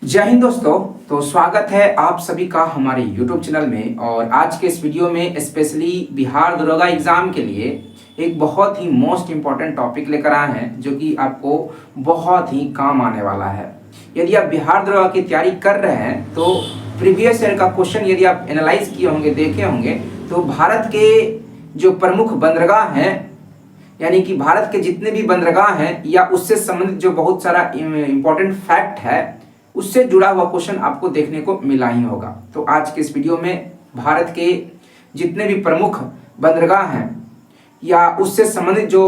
जय हिंद दोस्तों। तो स्वागत है आप सभी का हमारे YouTube चैनल में। और आज के इस वीडियो में स्पेशली बिहार दरोगा एग्ज़ाम के लिए एक बहुत ही मोस्ट इम्पॉर्टेंट टॉपिक लेकर आए हैं जो कि आपको बहुत ही काम आने वाला है। यदि आप बिहार दरोगा की तैयारी कर रहे हैं तो प्रीवियस ईयर का क्वेश्चन यदि आप एनालाइज किए होंगे, देखे होंगे, तो भारत के जो प्रमुख बंदरगाह हैं, यानी कि भारत के जितने भी बंदरगाह हैं या उससे संबंधित जो बहुत सारा इम्पोर्टेंट फैक्ट है उससे जुड़ा हुआ क्वेश्चन आपको देखने को मिला ही होगा। तो आज के इस वीडियो में भारत के जितने भी प्रमुख बंदरगाह हैं या उससे संबंधित जो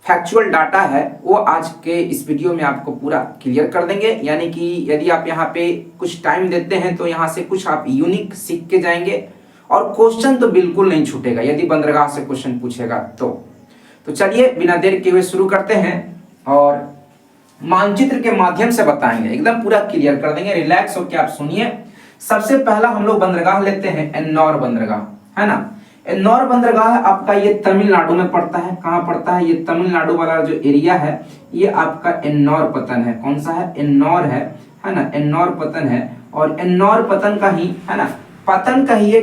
फैक्चुअल डाटा है वो आज के इस वीडियो में आपको पूरा क्लियर कर देंगे। यानी कि यदि आप यहाँ पे कुछ टाइम देते हैं तो यहाँ से कुछ आप यूनिक सीख के जाएंगे और क्वेश्चन तो बिल्कुल नहीं छूटेगा यदि बंदरगाह से क्वेश्चन पूछेगा तो चलिए बिना देर के हुए शुरू करते हैं और मानचित्र के माध्यम से बताएंगे, एकदम पूरा क्लियर कर देंगे। रिलैक्स होकर आप सुनिए। सबसे पहला हम लोग बंदरगाह लेते हैं एन्नौर बंदरगाह, है ना। एन्नौर बंदरगाह आपका ये तमिलनाडु में पड़ता है। कहाँ पड़ता है? ये तमिलनाडु वाला जो एरिया है ये आपका एन्नौर पतन है। कौन सा है? एन्नौर है ना। एन्नौर पतन है और एन्नौर पतन का ही, है ना, पतन कहिए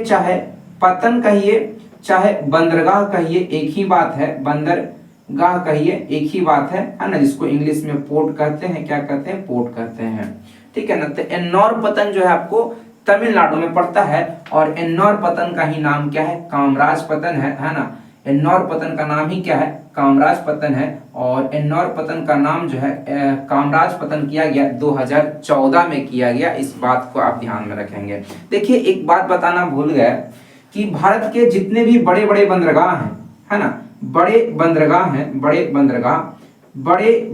चाहे बंदरगाह कहिए, एक ही बात है। बंदरगाह कहिए एक ही बात है ना। जिसको इंग्लिश में पोर्ट कहते हैं, क्या कहते हैं? पोर्ट कहते हैं, ठीक है ना। तो एन्नौर पतन जो है आपको तमिलनाडु में पड़ता है और एन्नौर पतन का ही नाम क्या है? कामराज पतन है ना। एन्नौर पतन का नाम ही क्या है? कामराज पतन है। और एन्नौर पतन का नाम जो है कामराज पतन किया गया 2014 में किया गया। इस बात को आप ध्यान में रखेंगे। देखिए एक बात बताना भूल गए कि भारत के जितने भी बड़े बड़े बंदरगाह हैं, है ना, बड़े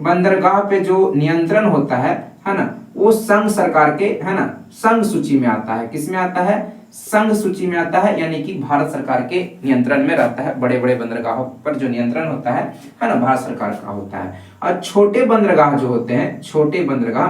बंदरगाह पे जो नियंत्रण होता है ना, वो संघ सरकार के, है ना, संघ सूची में आता है। किस में आता है? संघ सूची में आता है। यानी कि भारत सरकार के नियंत्रण में रहता है। बड़े बड़े बंदरगाहों पर जो नियंत्रण होता है ना, भारत सरकार का होता है। और छोटे बंदरगाह जो होते हैं, छोटे बंदरगाह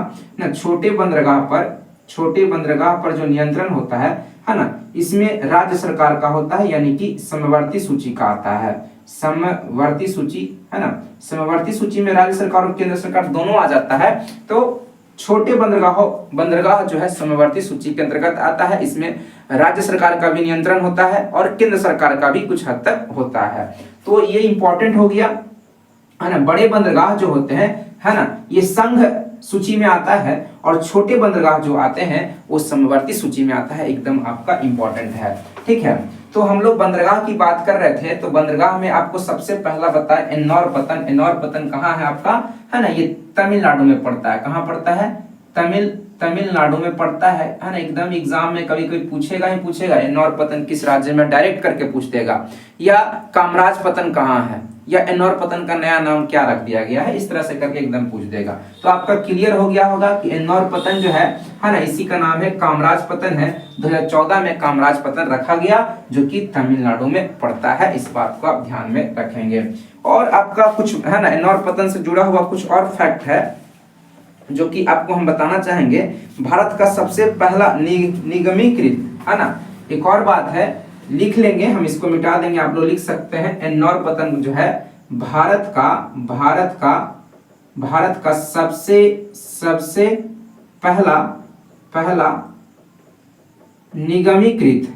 पर जो नियंत्रण होता है ना, इसमें राज्य सरकार का होता है। यानी कि समवर्ती सूची का आता है। समवर्ती सूची, है ना। समवर्ती सूची में राज्य सरकार और केंद्र सरकार दोनों आ जाता है। तो छोटे बंदरगाह जो है समवर्ती सूची के अंतर्गत आता है। इसमें राज्य सरकार का भी नियंत्रण होता है और केंद्र सरकार का भी कुछ हद तक होता है। तो ये इंपॉर्टेंट हो गया, है ना। बड़े बंदरगाह जो होते हैं, है ना, ये संघ सूची में आता है और छोटे बंदरगाह जो आते हैं वो समवर्ती सूची में आता है। एकदम आपका इंपॉर्टेंट है, ठीक है। तो हम लोग बंदरगाह की बात कर रहे थे। तो बंदरगाह में आपको सबसे पहला बताया एन्नौर पतन। एन्नौर पतन कहाँ है आपका? है ना, ये तमिलनाडु में पड़ता है। कहाँ पड़ता है? तमिलनाडु में पड़ता है ना। एकदम एग्जाम में कभी कभी पूछेगा ही पूछेगा एन्नौर पतन किस राज्य में, डायरेक्ट करके पूछ देगा। या कामराज पतन कहाँ है, या एन्नौर पतन का नया नाम क्या रख दिया गया है, इस तरह से करके एकदम पूछ देगा। तो आपका क्लियर हो गया होगा कि एन्नौर पतन जो है ना, इसी का नाम है कामराज पतन है। 2014 में कामराज पतन रखा गया जो कि तमिलनाडु में पड़ता है। इस बात को आप ध्यान में रखेंगे। और आपका कुछ, है ना, एन्नौर पतन से जुड़ा हुआ कुछ और फैक्ट है जो कि आपको हम बताना चाहेंगे। भारत का सबसे पहला निगमीकृत, है ना, एक और बात है, लिख लेंगे हम, इसको मिटा देंगे, आप लोग लिख सकते हैं। एन्नौर पतन जो है भारत का सबसे पहला निगमीकृत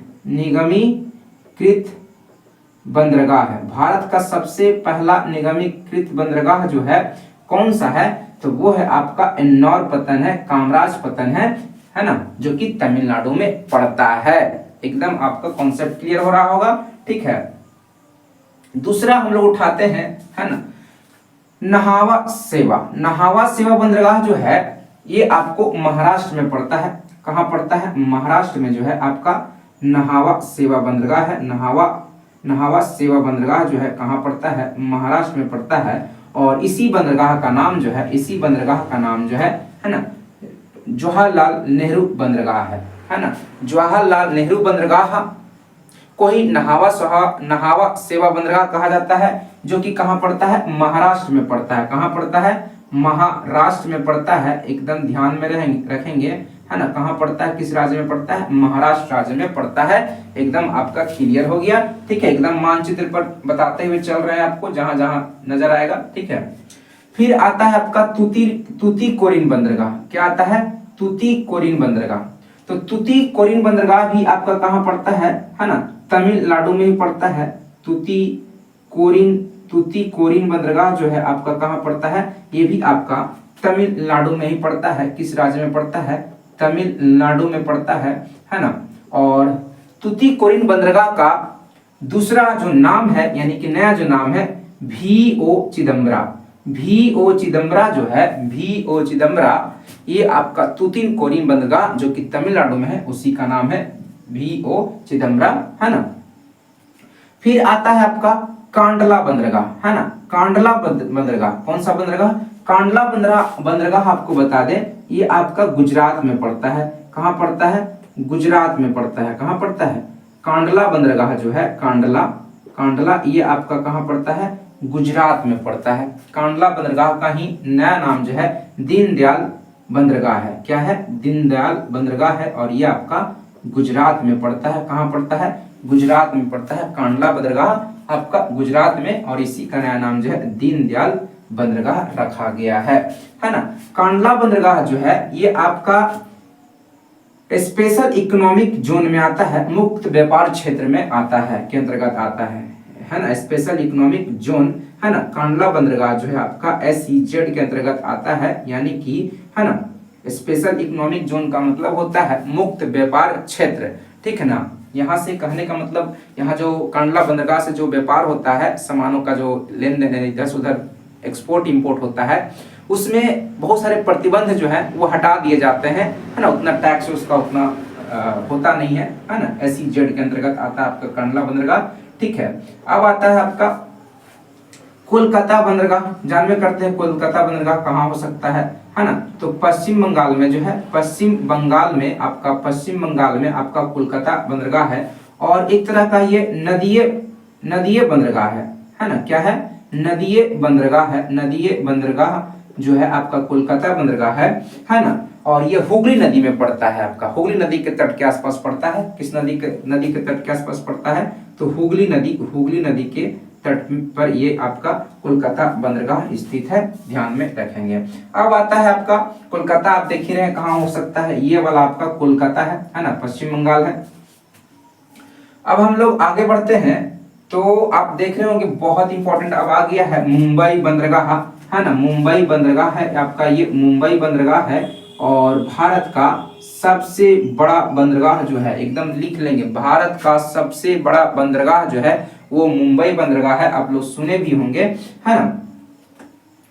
बंदरगाह है। भारत का सबसे पहला निगमीकृत बंदरगाह जो है कौन सा है? तो वो है आपका एन्नौर पतन है, कामराज पतन है ना, जो कि तमिलनाडु में पड़ता है। एकदम आपका कॉन्सेप्ट क्लियर हो रहा होगा, ठीक है। दूसरा हम लोग उठाते हैं, है ना, नहावा सेवा बंदरगाह जो है ये आपको महाराष्ट्र में पड़ता है। कहाँ पड़ता है? महाराष्ट्र में जो है आपका नहावा सेवा बंदरगाह है। नहावा सेवा बंदरगाह जो है कहाँ पड़ता है? महाराष्ट्र में पड़ता है। और इसी बंदरगाह का नाम जो है ना, जवाहरलाल नेहरू बंदरगाह है ना। जवाहरलाल नेहरू बंदरगाह को ही नहावा सेवा बंदरगाह कहा जाता है, जो कि कहाँ पड़ता है? महाराष्ट्र में पड़ता है। कहाँ पड़ता है? महाराष्ट्र में पड़ता है। एकदम ध्यान में रखेंगे, है ना। कहाँ पड़ता है? किस राज्य में पड़ता है? महाराष्ट्र राज्य में पड़ता है। एकदम आपका क्लियर हो गया, ठीक है। एकदम मानचित्र पर बताते हुए चल रहे हैं आपको, जहां जहां नजर आएगा, ठीक है। फिर आता है आपका तूतीकोरिन बंदरगाह। क्या आता है? तूतीकोरिन बंदरगाह। तो तूतीकोरिन बंदरगाह भी आपका कहाँ पड़ता है ना, तमिलनाडु में ही पड़ता है। तूतीकोरिन बंदरगाह जो है आपका कहाँ पड़ता है, ये भी आपका तमिलनाडु में ही पड़ता है। किस राज्य में पड़ता है, तमिलनाडु में पड़ता है ना। और तूतीकोरिन बंदरगाह का दूसरा जो नाम है, यानी कि नया जो नाम है, VO चिदम्बरा। VO चिदम्बरा जो है, VO चिदम्बरा, ये आपका तूतीकोरिन बंदरगाह जो कि तमिलनाडु में है, उसी का नाम है VO चिदम्बरा, है ना। फिर आता है आपका कांडला बंदरगाह, है ना। कांडला बंदरगाह, कौन सा बंदरगाह, कांडला बंदरगाह आपको बता दें, ये आपका गुजरात में पड़ता है। कहाँ पड़ता है, गुजरात में पड़ता है। कहाँ पड़ता है, कांडला बंदरगाह जो है, कांडला ये आपका कहाँ पड़ता है, गुजरात में पड़ता है। कांडला बंदरगाह का ही नया नाम जो है दीनदयाल बंदरगाह है। क्या है, दीनदयाल बंदरगाह है, और ये आपका गुजरात में पड़ता है। कहाँ पड़ता है, गुजरात में पड़ता है। कांडला बंदरगाह आपका गुजरात में, और इसी का नया नाम जो है दीनदयाल बंदरगाह रखा गया है ना। कांडला बंदरगाह जो है ये आपका स्पेशल इकोनॉमिक जोन में आता है, मुक्त व्यापार क्षेत्र में आता है, के अंतर्गत आता है ना। स्पेशल इकोनॉमिक जोन, है ना। कांडला बंदरगाह जो है आपका SEZ के अंतर्गत आता है, यानी कि, है ना, स्पेशल इकोनॉमिक जोन का मतलब होता है मुक्त व्यापार क्षेत्र, ठीक है ना। यहाँ से कहने का मतलब, यहाँ जो कांडला बंदरगाह से जो व्यापार होता है, सामानों का जो लेन देन इधर से उधर एक्सपोर्ट इंपोर्ट होता है, उसमें बहुत सारे प्रतिबंध जो है वो हटा दिए जाते हैं, है ना। उतना टैक्स उसका उतना होता नहीं है ना। SEZ के अंतर्गत आता है आपका कांडला बंदरगाह, ठीक है। अब आता है आपका कोलकाता बंदरगाह। जानवे करते हैं कोलकाता बंदरगाह कहाँ हो सकता है ना। तो पश्चिम बंगाल में जो है, पश्चिम बंगाल में आपका कोलकाता बंदरगाह है। और एक तरह का ये नदीय बंदरगाह है ना। क्या है, नदीय बंदरगाह है। नदीय बंदरगाह जो है आपका कोलकाता बंदरगाह है ना। और ये हुगली नदी में पड़ता है, आपका हुगली नदी के तट के आसपास पड़ता है। किस नदी के तट के आसपास पड़ता है, तो हुगली नदी के तट पर ये आपका कोलकाता बंदरगाह स्थित है, ध्यान में रखेंगे। अब आता है आपका कोलकाता, आप देख ही रहे हैं कहाँ हो सकता है, ये वाला आपका कोलकाता है ना, पश्चिम बंगाल है। अब हम लोग आगे बढ़ते हैं, तो आप देख रहे होंगे बहुत इंपॉर्टेंट अब आ गया है मुंबई बंदरगाह, है ना। मुंबई बंदरगाह है आपका, ये मुंबई बंदरगाह है, और भारत का सबसे बड़ा बंदरगाह जो है, एकदम लिख लेंगे, भारत का सबसे बड़ा बंदरगाह जो है वो मुंबई बंदरगाह है। आप लोग सुने भी होंगे, है ना,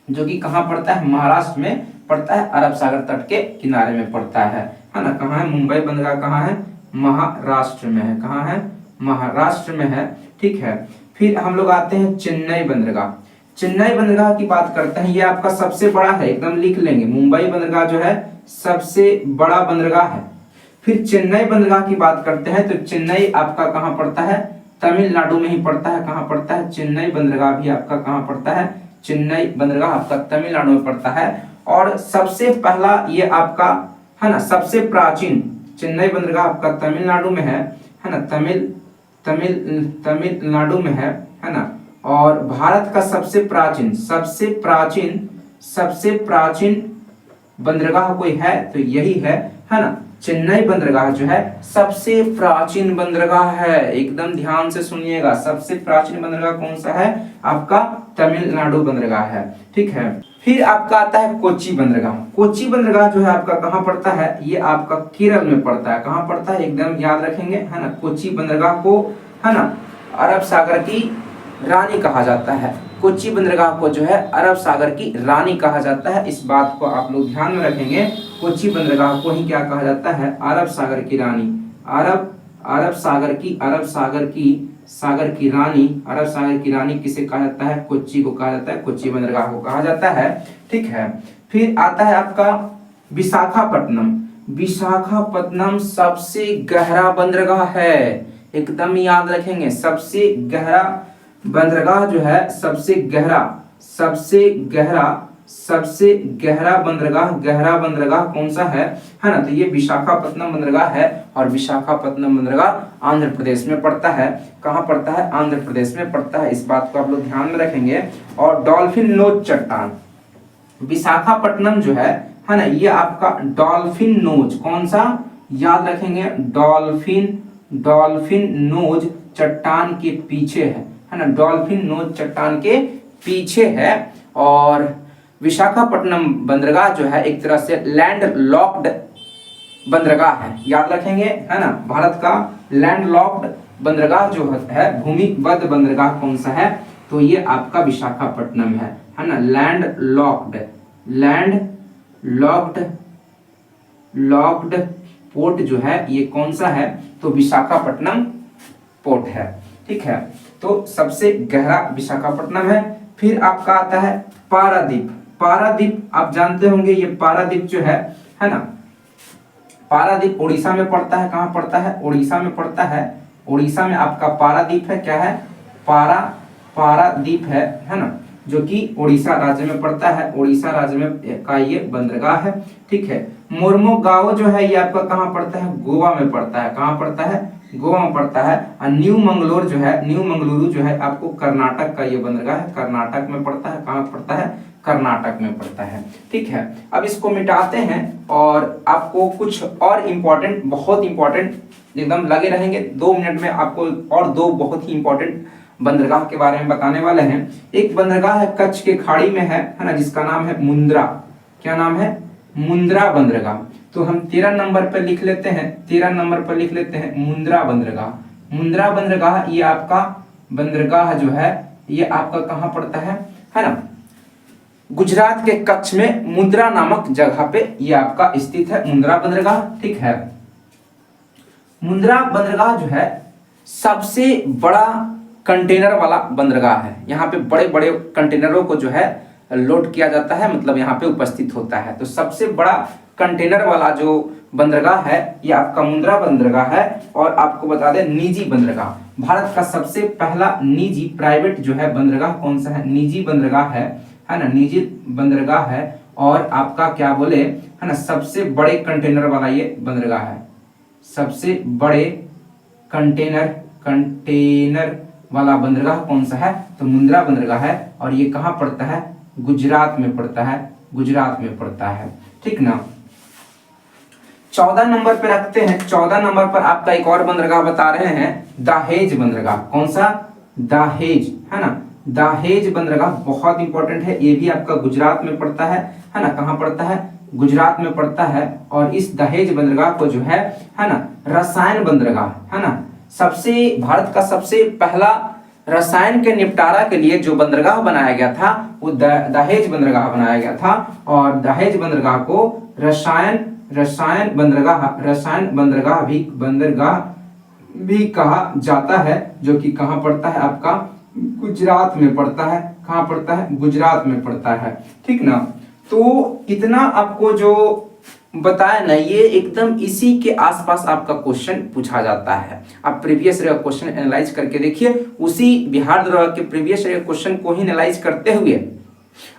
जो कि कहाँ पड़ता है, महाराष्ट्र में पड़ता है, अरब सागर तट के किनारे में पड़ता है ना। कहाँ है मुंबई बंदरगाह, कहाँ है, महाराष्ट्र में है। कहाँ है, महाराष्ट्र में है, ठीक है। फिर हम लोग आते हैं चेन्नई बंदरगाह। चेन्नई बंदरगाह की बात करते हैं, ये आपका सबसे बड़ा है, एकदम लिख लेंगे, मुंबई बंदरगाह जो है सबसे बड़ा बंदरगाह है। फिर चेन्नई बंदरगाह की बात करते हैं, तो चेन्नई आपका कहाँ पड़ता है, तमिलनाडु में ही पड़ता है। कहाँ पड़ता है, चेन्नई बंदरगाह भी आपका कहाँ पड़ता है, चेन्नई बंदरगाह आपका तमिलनाडु में पड़ता है। और सबसे पहला ये आपका, है ना, सबसे प्राचीन चेन्नई बंदरगाह आपका तमिलनाडु में है ना, तमिलनाडु में है ना। और भारत का सबसे प्राचीन बंदरगाह कोई है तो यही है ना, चेन्नई बंदरगाह जो है सबसे प्राचीन बंदरगाह है। एकदम ध्यान से सुनिएगा, सबसे प्राचीन बंदरगाह कौन सा है, आपका तमिलनाडु बंदरगाह है, ठीक है। फिर आपका आता है कोच्चि बंदरगाह। कोच्चि बंदरगाह जो है आपका कहाँ पड़ता है, ये आपका केरल में पड़ता है। कहाँ पड़ता है, एकदम याद रखेंगे, है ना। कोच्चि बंदरगाह को, है ना, अरब सागर की रानी कहा जाता है। कोच्चि बंदरगाह को जो है अरब सागर की रानी कहा जाता है, इस बात को आप लोग ध्यान में रखेंगे। कोच्चि बंदरगाह को ही क्या कहा जाता है, अरब सागर की रानी। अरब सागर की रानी किसे कहा जाता है, कोच्चि को कहा जाता है, कोच्चि बंदरगाह को कहा जाता है, ठीक है। फिर आता है आपका विशाखापत्तनम सबसे गहरा बंदरगाह है, एकदम याद रखेंगे। सबसे गहरा बंदरगाह जो है, सबसे गहरा बंदरगाह कौन सा है ना, तो ये विशाखापत्तनम बंदरगाह है। और विशाखापत्तनम बंदरगाह आंध्र प्रदेश में पड़ता है। कहाँ पड़ता है, आंध्र प्रदेश में पड़ता है, इस बात को आप लोग ध्यान में रखेंगे। और डॉल्फिन नोच चट्टान, विशाखापट्टनम जो है है ना, ये आपका डॉल्फिन नोज, कौन सा, याद रखेंगे, डॉल्फिन नोज चट्टान के पीछे है ना, डॉल्फिन नोज चट्टान के पीछे है। और विशाखापट्टनम बंदरगाह जो है एक तरह से लैंड लॉक्ड बंदरगाह है, याद रखेंगे, है ना, भारत का लैंड लॉक्ड बंदरगाह जो है, भूमिबद्ध बंदरगाह कौन सा है, तो ये आपका विशाखापट्टनम है ना, लॉक्ड पोर्ट जो है ये कौन सा है, तो विशाखापट्टनम पोर्ट है, ठीक है। तो सबसे गहरा विशाखापट्टनम है। फिर आपका आता है पारादीप। पारादीप आप जानते होंगे, ये पारादीप जो है ना, पारादीप उड़ीसा में पड़ता है। कहाँ पड़ता है, उड़ीसा में पड़ता है। उड़ीसा में आपका पारादीप है, क्या है, पारादीप है ना, जो कि उड़ीसा राज्य में पड़ता है। उड़ीसा राज्य में का ये बंदरगाह है, ठीक है। मोर्मुगाओ जो है ये आपका कहाँ पड़ता है, गोवा में पड़ता है। कहाँ पड़ता है, गोवा में पड़ता है। और न्यू मंगलुरु जो है आपको कर्नाटक का ये बंदरगाह है, कर्नाटक में पड़ता है। कहाँ पड़ता है, कर्नाटक में पड़ता है, ठीक है। अब इसको मिटाते हैं और आपको कुछ और इम्पोर्टेंट, बहुत इंपॉर्टेंट एकदम लगे रहेंगे। 2 मिनट में आपको और 2 बहुत ही इंपॉर्टेंट बंदरगाह के बारे में बताने वाले हैं। एक बंदरगाह है कच्छ के खाड़ी में है ना, जिसका नाम है मुंद्रा। क्या नाम है, मुंद्रा बंदरगाह। तो हम 13 नंबर पर लिख लेते हैं, 13 नंबर पर लिख लेते हैं मुंद्रा बंदरगाह। मुंद्रा बंदरगाह ये आपका बंदरगाह जो है ये आपका कहाँ पड़ता है ना, गुजरात के कच्छ में मुंद्रा नामक जगह पे ये आपका स्थित है, मुंद्रा बंदरगाह, ठीक है। मुंद्रा बंदरगाह जो है सबसे बड़ा कंटेनर वाला बंदरगाह है। यहाँ पे बड़े बड़े कंटेनरों को जो है लोड किया जाता है, मतलब यहाँ पे उपस्थित होता है। तो सबसे बड़ा कंटेनर वाला जो बंदरगाह है ये आपका मुंद्रा बंदरगाह है। और आपको बता दें निजी बंदरगाह, भारत का सबसे पहला निजी प्राइवेट जो है बंदरगाह कौन सा है, निजी बंदरगाह है ना, निजी बंदरगाह है। और आपका क्या बोले है ना, सबसे बड़े कंटेनर वाला ये बंदरगाह है, सबसे बड़े कंटेनर वाला बंदरगाह कौन सा है, तो मुंद्रा बंदरगाह है। और ये कहाँ पड़ता है, गुजरात में पड़ता है, गुजरात में पड़ता है, ठीक ना। 14 नंबर पे रखते हैं। 14 नंबर पर आपका एक और बंदरगाह बता रहे हैं, दहेज बंदरगाह। कौन सा, दहेज, है ना, दहेज बंदरगाह बहुत इंपॉर्टेंट है। ये भी आपका गुजरात में पड़ता है ना, कहाँ पड़ता है, गुजरात में पड़ता है। और इस दहेज बंदरगाह को जो है ना, रसायन बंदरगाह, है ना, सबसे भारत का सबसे पहला रसायन के निपटारा के लिए जो बंदरगाह बनाया गया था वो दहेज बंदरगाह बनाया गया था। और दहेज बंदरगाह को रसायन बंदरगाह भी कहा जाता है, जो कि कहाँ पड़ता है, आपका गुजरात में पड़ता है। कहाँ पड़ता है, गुजरात में पड़ता है, ठीक ना। तो इतना आपको जो बताया ना, ये एकदम इसी के आसपास आपका क्वेश्चन पूछा जाता है। आप प्रीवियस ईयर क्वेश्चन एनालाइज करके देखिए, उसी बिहार दरोगा के प्रीवियस ईयर क्वेश्चन को ही एनालाइज करते हुए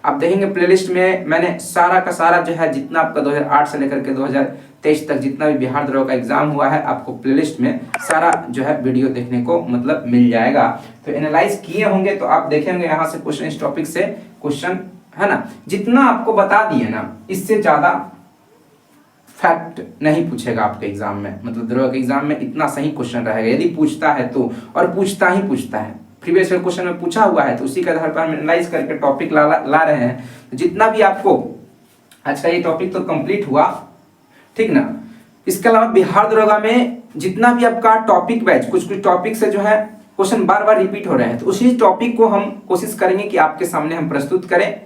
आप देखेंगे प्लेलिस्ट में मैंने सारा का सारा जो है जितना आपका 2008 से लेकर के 2023 तक जितना भी बिहार दरोगा का एग्जाम हुआ है, आपको प्लेलिस्ट में सारा जो है वीडियो देखने को मतलब मिल जाएगा। तो एनालाइज किए होंगे तो आप देखेंगे यहाँ से क्वेश्चन, इस टॉपिक से क्वेश्चन, है ना। जितना आपको बता दिए ना, इससे ज्यादा फैक्ट नहीं पूछेगा आपके एग्जाम में, मतलब दरोगा के एग्जाम में इतना सही क्वेश्चन रहेगा यदि पूछता है तो, और पूछता है। प्रीवियस ईयर क्वेश्चन में पूछा हुआ है तो उसी के आधार पर हम एनालाइज करके टॉपिक ला रहे हैं। तो जितना भी आपको आज का ये टॉपिक तो कंप्लीट हुआ, ठीक ना। इसके अलावा बिहार दरोगा में जितना भी आपका टॉपिक बैच, कुछ टॉपिक से जो है क्वेश्चन बार बार रिपीट हो रहे हैं, तो उसी टॉपिक को हम कोशिश करेंगे कि आपके सामने हम प्रस्तुत करें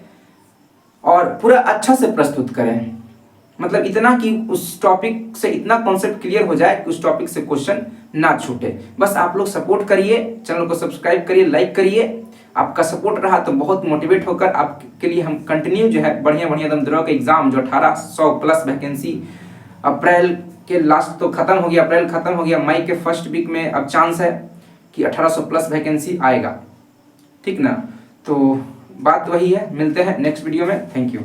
और पूरा अच्छा से प्रस्तुत करें। मतलब इतना कि उस टॉपिक से इतना कॉन्सेप्ट क्लियर हो जाए कि उस टॉपिक से क्वेश्चन ना छूटे। बस आप लोग सपोर्ट करिए, चैनल को सब्सक्राइब करिए, लाइक करिए। आपका सपोर्ट रहा तो बहुत मोटिवेट होकर आपके लिए हम कंटिन्यू जो है बढ़िया एकदम दरोगा का एग्जाम जो 1800 प्लस वैकेंसी अप्रैल के लास्ट तो खत्म हो गया, अप्रैल खत्म हो गया, मई के फर्स्ट वीक में अब चांस है कि 1800 प्लस वैकेंसी आएगा, ठीक ना। तो बात वही है, मिलते हैं नेक्स्ट वीडियो में। Thank you.